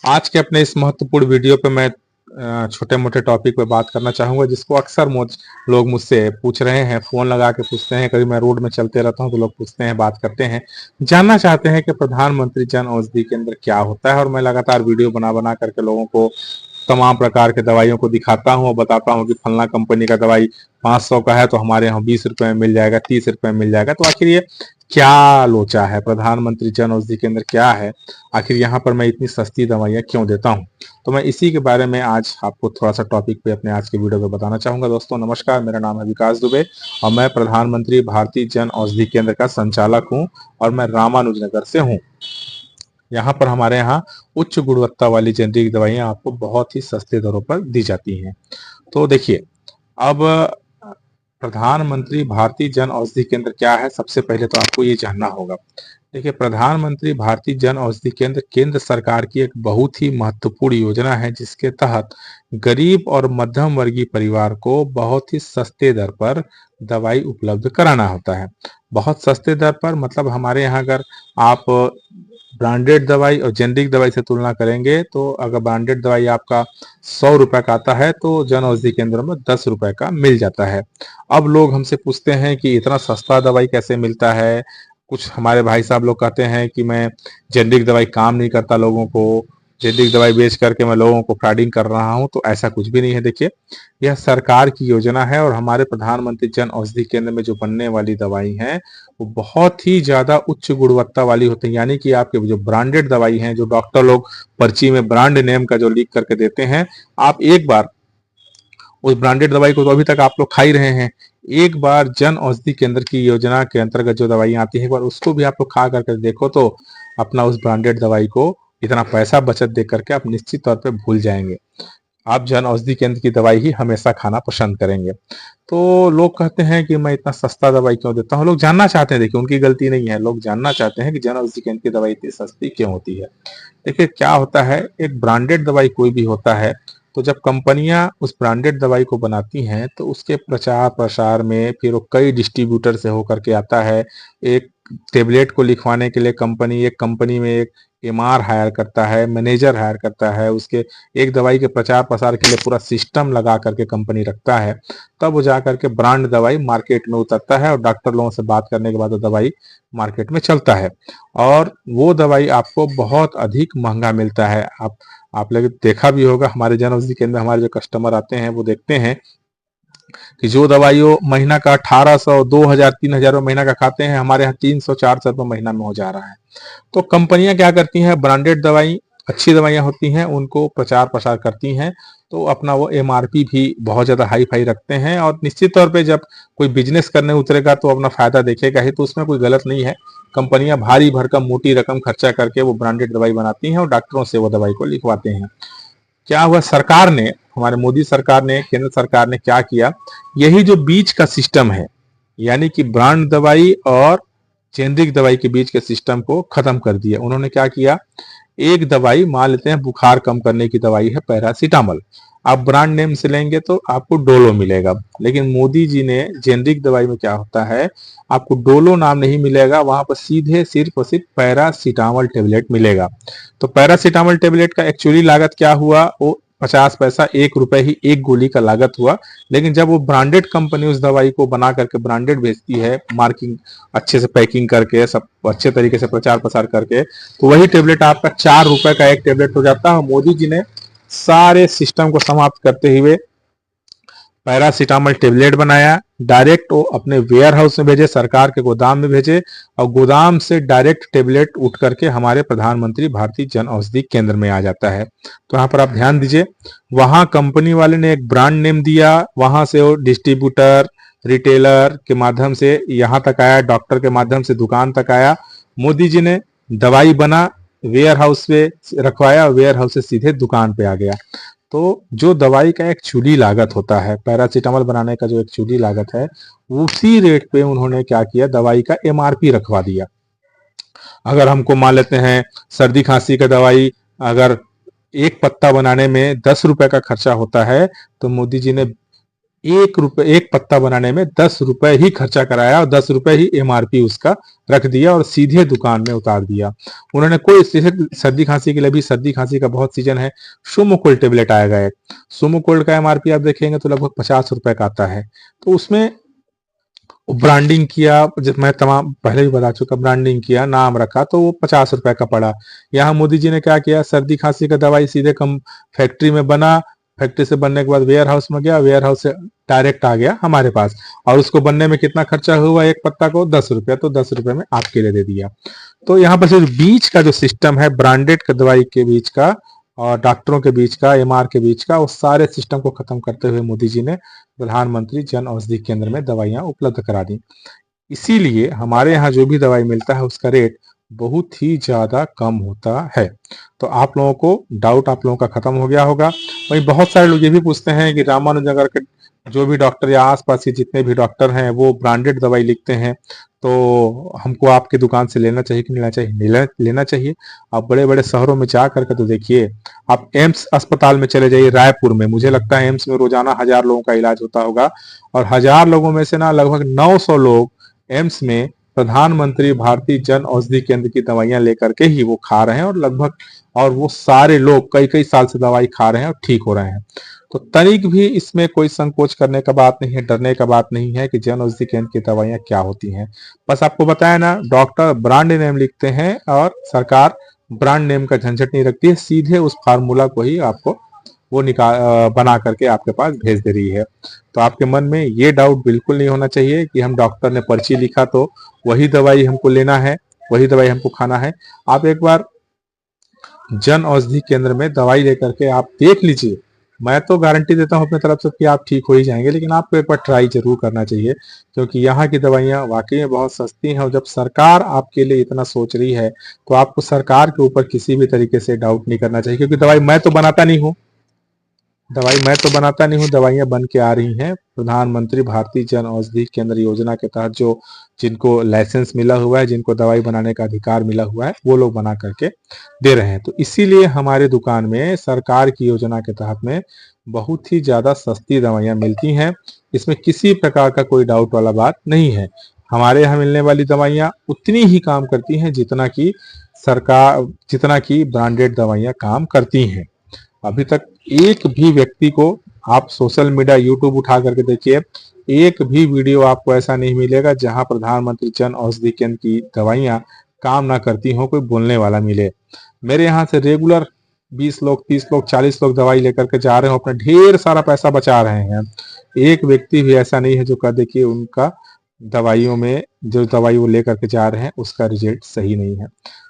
आज के अपने इस महत्वपूर्ण वीडियो पे मैं छोटे मोटे टॉपिक पे बात करना चाहूंगा जिसको अक्सर लोग मुझसे पूछ रहे हैं, फोन लगा के पूछते हैं। कभी मैं रोड में चलते रहता हूं तो लोग पूछते हैं, बात करते हैं, जानना चाहते हैं कि प्रधानमंत्री जन औषधि केंद्र क्या होता है। और मैं लगातार वीडियो बना बना करके लोगों को तमाम प्रकार के दवाइयों को दिखाता हूँ और बताता हूँ कि फलना कंपनी का दवाई 500 का है तो हमारे यहाँ 20 रुपए में मिल जाएगा, 30 रुपए में मिल जाएगा। तो आखिर ये क्या लोचा है, प्रधानमंत्री जन औषधि केंद्र क्या है, आखिर यहाँ पर मैं इतनी सस्ती दवाइयाँ क्यों देता हूँ। तो मैं इसी के बारे में आज आपको थोड़ा सा टॉपिक पे अपने आज के वीडियो पे बताना चाहूंगा। दोस्तों नमस्कार, मेरा नाम है विकास दुबे और मैं प्रधानमंत्री भारतीय जन औषधि केंद्र का संचालक हूँ और मैं रामानुजनगर से हूँ। यहाँ पर हमारे यहाँ उच्च गुणवत्ता वाली जेनरिक दवाइयाँ आपको बहुत ही सस्ते दरों पर दी जाती हैं। तो देखिए, अब प्रधानमंत्री भारतीय जन औषधि केंद्र क्या है, सबसे पहले तो आपको ये जानना होगा। देखिए, प्रधानमंत्री भारतीय जन औषधि केंद्र केंद्र सरकार की एक बहुत ही महत्वपूर्ण योजना है जिसके तहत गरीब और मध्यम वर्गीय परिवार को बहुत ही सस्ते दर पर दवाई उपलब्ध कराना होता है। बहुत सस्ते दर पर मतलब हमारे यहाँ अगर आप ब्रांडेड दवाई और जेनरिक दवाई से तुलना करेंगे तो अगर ब्रांडेड दवाई आपका 100 रुपए का आता है तो जन औषधि केंद्र में 10 रुपए का मिल जाता है। अब लोग हमसे पूछते हैं कि इतना सस्ता दवाई कैसे मिलता है। कुछ हमारे भाई साहब लोग कहते हैं कि मैं जेनरिक दवाई काम नहीं करता, लोगों को जेनरिक दवाई बेच करके मैं लोगों को फ्रॉडिंग कर रहा हूं। तो ऐसा कुछ भी नहीं है। देखिए, यह सरकार की योजना है और हमारे प्रधानमंत्री जन औषधि केंद्र में जो बनने वाली दवाई हैं वो बहुत ही ज्यादा उच्च गुणवत्ता वाली होती है। यानी कि आपके जो ब्रांडेड दवाई हैं, जो डॉक्टर लोग पर्ची में ब्रांड नेम का जो लिख करके देते हैं, आप एक बार उस ब्रांडेड दवाई को तो अभी तक आप लोग खा ही रहे हैं। एक बार जन औषधि केंद्र की योजना के अंतर्गत जो दवाई आती है, एक बार उसको भी आप लोग खा करके देखो तो अपना उस ब्रांडेड दवाई को इतना पैसा बचत दे करके आप निश्चित तौर पे भूल जाएंगे। आप जन औषधि केंद्र की दवाई ही हमेशा खाना पसंद करेंगे। तो लोग कहते हैं कि मैं इतना सस्ता दवाई क्यों देता हूँ। लोग जानना चाहते हैं, देखिए उनकी गलती नहीं है, लोग जानना चाहते हैं कि जन औषधि केंद्र की दवाई इतनी सस्ती क्यों होती है। देखिए क्या होता है, एक ब्रांडेड दवाई कोई भी होता है तो जब कंपनियां उस ब्रांडेड दवाई को बनाती हैं तो उसके प्रचार प्रसार में फिर वो कई डिस्ट्रीब्यूटर से होकर के आता है। एक टेबलेट को लिखवाने के लिए एक कंपनी में एक एमआर हायर करता है, मैनेजर हायर करता है, उसके एक दवाई के प्रचार प्रसार के लिए पूरा सिस्टम लगा करके कंपनी रखता है। तब वो जा करके ब्रांड दवाई मार्केट में उतरता है और डॉक्टर लोगों से बात करने के बाद वो दवाई मार्केट में चलता है और वो दवाई आपको बहुत अधिक महंगा मिलता है। आप लोग देखा भी होगा, हमारे जन औषधि केंद्र हमारे जो कस्टमर आते हैं वो देखते हैं कि जो दवाई वो महीना का 1800 2000 3000 महीना का खाते हैं, हमारे यहाँ 300 400 रुपये महीना में हो जा रहा है। तो कंपनियां क्या करती हैं, ब्रांडेड दवाई अच्छी दवाइयां होती हैं उनको प्रचार प्रसार करती हैं तो अपना वो एमआरपी भी बहुत ज्यादा हाई फाई रखते हैं और निश्चित तौर पे जब कोई बिजनेस करने उतरेगा तो अपना फायदा देखेगा ही। तो उसमें कोई गलत नहीं है। कंपनियां भारी भरकम मोटी रकम खर्चा करके वो ब्रांडेड दवाई बनाती हैं और डॉक्टरों से वो दवाई को लिखवाते हैं। क्या हुआ, सरकार ने, हमारे मोदी सरकार ने, केंद्र सरकार ने क्या किया, यही जो बीच का सिस्टम है यानी कि ब्रांड दवाई और जेनरिक दवाई के बीच के सिस्टम को खत्म कर दिया। उन्होंने क्या किया, एक दवाई मान लेते हैं बुखार कम करने की दवाई है पैरासीटामोल, आप ब्रांड नेम से लेंगे तो आपको डोलो मिलेगा। लेकिन मोदी जी ने जेनरिक दवाई में क्या होता है, आपको डोलो नाम नहीं मिलेगा, वहां पर सीधे सिर्फ और सिर्फ पैरासीटामोल टेबलेट मिलेगा। तो पैरासीटामोल टेबलेट का एक्चुअली लागत क्या हुआ, वो 50 पैसा, 1 रुपए ही एक गोली का लागत हुआ। लेकिन जब वो ब्रांडेड कंपनी उस दवाई को बना करके ब्रांडेड बेचती है, मार्किंग अच्छे से पैकिंग करके सब अच्छे तरीके से प्रचार प्रसार करके, तो वही टेबलेट आपका 4 रुपए का एक टेबलेट हो जाता है। मोदी जी ने सारे सिस्टम को समाप्त करते हुए पैरासीटामोल टेबलेट बनाया, डायरेक्ट वो अपने वेयर हाउस में भेजे, सरकार के गोदाम में भेजे और गोदाम से डायरेक्ट टेबलेट उठ करके हमारे प्रधानमंत्री भारतीय जन औषधि केंद्र में आ जाता है। तो यहाँ पर आप ध्यान दीजिए, वहां कंपनी वाले ने एक ब्रांड नेम दिया, वहां से वो डिस्ट्रीब्यूटर रिटेलर के माध्यम से यहाँ तक आया, डॉक्टर के माध्यम से दुकान तक आया। मोदी जी ने दवाई बना, वेयर हाउस पे रखवाया, वेयर हाउस से सीधे दुकान पे आ गया। तो जो दवाई का एक चूली लागत होता है, पैरासीटामोल बनाने का जो एक चूली लागत है, उसी रेट पे उन्होंने क्या किया, दवाई का एमआरपी रखवा दिया। अगर हमको मान लेते हैं सर्दी खांसी का दवाई अगर एक पत्ता बनाने में 10 रुपए का खर्चा होता है तो मोदी जी ने ₹1 एक पत्ता बनाने में ₹10 ही खर्चा कराया और ₹10 ही एमआरपी उसका रख दिया और सीधे दुकान में उतार दिया। उन्होंने कोई सर्दी खांसी के लिए भी, सर्दी खांसी का बहुत सीजन है, सोमोकोल टेबलेट आएगा एक। सोमोकोल का एमआरपी आप देखेंगे तो लगभग ₹50 का आता है। तो उसमें ब्रांडिंग किया, जब मैं तमाम पहले भी बता चुका, ब्रांडिंग किया, नाम रखा, तो वो ₹50 का पड़ा। यहाँ मोदी जी ने क्या किया, सर्दी खांसी का दवाई सीधे कम फैक्ट्री में बना, फैक्ट्री से बनने के बाद वेयर हाउस में गया, वेयर हाउस से डायरेक्ट आ गया हमारे पास, और उसको बनने में कितना खर्चा हुआ एक पत्ता को, ₹10, तो ₹10 में आपके लिए दे दिया। तो यहाँ पर जो बीच का जो सिस्टम है, ब्रांडेड का दवाई के बीच का और डॉक्टरों के बीच का, एमआर के बीच का, उस सारे सिस्टम को खत्म करते हुए मोदी जी ने प्रधानमंत्री जन औषधि केंद्र में दवाइयां उपलब्ध करा दी। इसीलिए हमारे यहाँ जो भी दवाई मिलता है उसका रेट बहुत ही ज्यादा कम होता है। तो आप लोगों को डाउट आप लोगों का खत्म हो गया होगा। वहीं बहुत सारे लोग ये भी पूछते हैं कि रामानुजनगर के जो भी डॉक्टर या आसपास के जितने भी डॉक्टर हैं वो ब्रांडेड दवाई लिखते हैं, तो हमको आपकी दुकान से लेना चाहिए कि नहीं लेना चाहिए? लेना चाहिए। आप बड़े बड़े शहरों में जा करके तो देखिए, आप एम्स अस्पताल में चले जाइए रायपुर में, मुझे लगता है एम्स में रोजाना 1000 लोगों का इलाज होता होगा, और 1000 लोगों में से ना लगभग 900 लोग एम्स में प्रधानमंत्री भारतीय जन औषधि केंद्र की दवाइयां लेकर के ही वो खा रहे हैं, और लगभग, और वो सारे लोग कई कई साल से दवाई खा रहे हैं और ठीक हो रहे हैं। तो तनिक भी इसमें कोई संकोच करने का बात नहीं है, डरने का बात नहीं है कि जन औषधि केंद्र की दवाइयां क्या होती हैं। बस आपको बताया ना, डॉक्टर ब्रांड नेम लिखते हैं और सरकार ब्रांड नेम का झंझट नहीं रखती है, सीधे उस फार्मूला को ही आपको वो बना करके आपके पास भेज दे रही है। तो आपके मन में ये डाउट बिल्कुल नहीं होना चाहिए कि हम डॉक्टर ने पर्ची लिखा तो वही दवाई हमको लेना है, वही दवाई हमको खाना है। आप एक बार जन औषधि केंद्र में दवाई लेकर के आप देख लीजिए, मैं तो गारंटी देता हूं अपनी तरफ से कि आप ठीक हो ही जाएंगे, लेकिन आपको एक बार ट्राई जरूर करना चाहिए, क्योंकि यहाँ की दवाइयाँ वाकई में बहुत सस्ती हैं। और जब सरकार आपके लिए इतना सोच रही है तो आपको सरकार के ऊपर किसी भी तरीके से डाउट नहीं करना चाहिए, क्योंकि दवाई मैं तो बनाता नहीं हूँ, दवाइयां बन के आ रही हैं प्रधानमंत्री भारतीय जन औषधि केंद्र योजना के तहत। जो जिनको लाइसेंस मिला हुआ है, जिनको दवाई बनाने का अधिकार मिला हुआ है, वो लोग बना करके दे रहे हैं। तो इसीलिए हमारे दुकान में सरकार की योजना के तहत में बहुत ही ज्यादा सस्ती दवाइयां मिलती हैं। इसमें किसी प्रकार का कोई डाउट वाला बात नहीं है। हमारे यहाँ मिलने वाली दवाइयां उतनी ही काम करती हैं जितना की ब्रांडेड दवाइयां काम करती हैं। अभी तक एक भी व्यक्ति को, आप सोशल मीडिया यूट्यूब उठा करके देखिए, एक भी वीडियो आपको ऐसा नहीं मिलेगा जहां प्रधानमंत्री जन औषधि केंद्र की दवाइयां काम ना करती हो, कोई बोलने वाला मिले। मेरे यहाँ से रेगुलर 20 लोग, 30 लोग, 40 लोग दवाई लेकर के जा रहे हो, अपना ढेर सारा पैसा बचा रहे हैं। एक व्यक्ति भी ऐसा नहीं है जो कह दे कि उनका दवाइयों में, जो दवाई वो लेकर के जा रहे हैं उसका रिजल्ट सही नहीं है।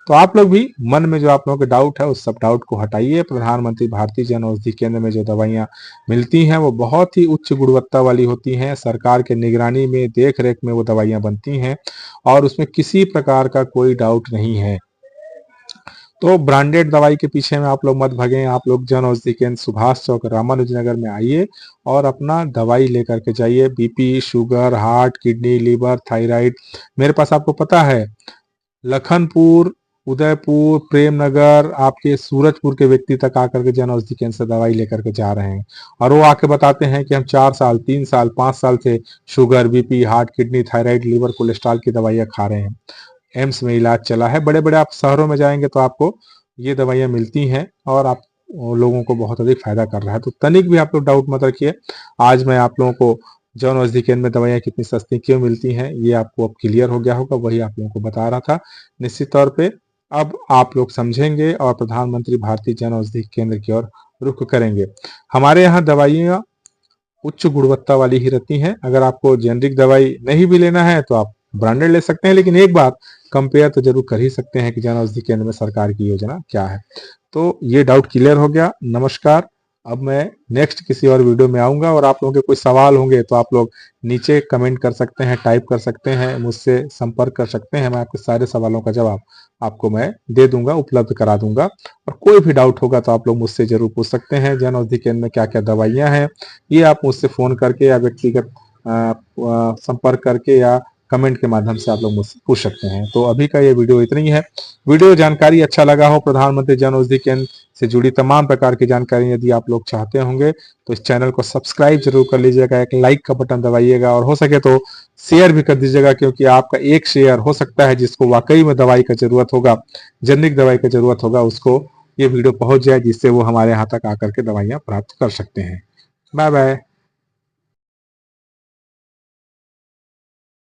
तो आप लोग भी मन में जो आप लोगों के डाउट है उस सब डाउट को हटाइए। प्रधानमंत्री भारतीय जन औषधि केंद्र में जो दवाइयां मिलती हैं वो बहुत ही उच्च गुणवत्ता वाली होती हैं। सरकार के निगरानी में, देख रेख में वो दवाइयां बनती हैं और उसमें किसी प्रकार का कोई डाउट नहीं है। तो ब्रांडेड दवाई के पीछे में आप लोग मत भगें। आप लोग जन औषधि केंद्र सुभाष चौक रामानुजनगर में आइए और अपना दवाई लेकर के जाइए। BP, sugar, heart, kidney, liver, thyroid, मेरे पास आपको पता है लखनपुर, उदयपुर, प्रेमनगर, आपके सूरजपुर के व्यक्ति तक आकर के जन औषधि केंद्र से दवाई लेकर के जा रहे हैं, और वो आके बताते हैं कि हम 4 साल, 3 साल, 5 साल से sugar, BP, heart, kidney, thyroid, liver, cholesterol की दवाइयां खा रहे हैं। एम्स में इलाज चला है। बड़े बड़े आप शहरों में जाएंगे तो आपको ये दवाइयां मिलती हैं और आप लोगों को बहुत अधिक फायदा कर रहा है। तो तनिक भी आप लोग डाउट मत रखिए। आज मैं आप लोगों को जन औषधि केंद्र में दवाइयां कितनी सस्ती क्यों मिलती हैं ये आपको अब क्लियर हो गया होगा, वही आप लोगों को बता रहा था। निश्चित तौर पे अब आप लोग समझेंगे और प्रधानमंत्री भारतीय जन औषधि केंद्र की ओर रुख करेंगे। हमारे यहाँ दवाइयां उच्च गुणवत्ता वाली ही रहती हैं। अगर आपको जेनरिक दवाई नहीं भी लेना है तो आप ब्रांडेड ले सकते हैं, लेकिन एक बात कंपेयर तो जरूर कर ही सकते हैं कि जन औषधि केंद्र में सरकार की योजना क्या है। तो ये डाउट क्लियर हो गया। नमस्कार। अब मैं नेक्स्ट किसी और वीडियो में आऊंगा, और आप लोगों के कोई सवाल होंगे तो आप लोग नीचे कमेंट कर सकते हैं, टाइप कर सकते हैं, मुझसे संपर्क कर सकते हैं। मैं आपके सारे सवालों का जवाब आपको मैं दे दूंगा, उपलब्ध करा दूंगा। और कोई भी डाउट होगा तो आप लोग मुझसे जरूर पूछ सकते हैं। जन औषधि केंद्र में क्या क्या दवाइयां हैं ये आप मुझसे फोन करके या व्यक्तिगत संपर्क करके या कमेंट के माध्यम से आप लोग मुझसे पूछ सकते हैं। तो अभी का ये वीडियो इतना ही है। वीडियो जानकारी अच्छा लगा हो, प्रधानमंत्री जन औषधि केंद्र से जुड़ी तमाम प्रकार की जानकारी यदि आप लोग चाहते होंगे तो इस चैनल को सब्सक्राइब जरूर कर लीजिएगा, एक लाइक का बटन दबाइएगा और हो सके तो शेयर भी कर दीजिएगा, क्योंकि आपका एक शेयर हो सकता है जिसको वाकई में दवाई का जरूरत होगा, जेनरिक दवाई का जरूरत होगा, उसको ये वीडियो पहुंच जाए, जिससे वो हमारे यहाँ तक आकर के दवाइयाँ प्राप्त कर सकते हैं। Bye bye.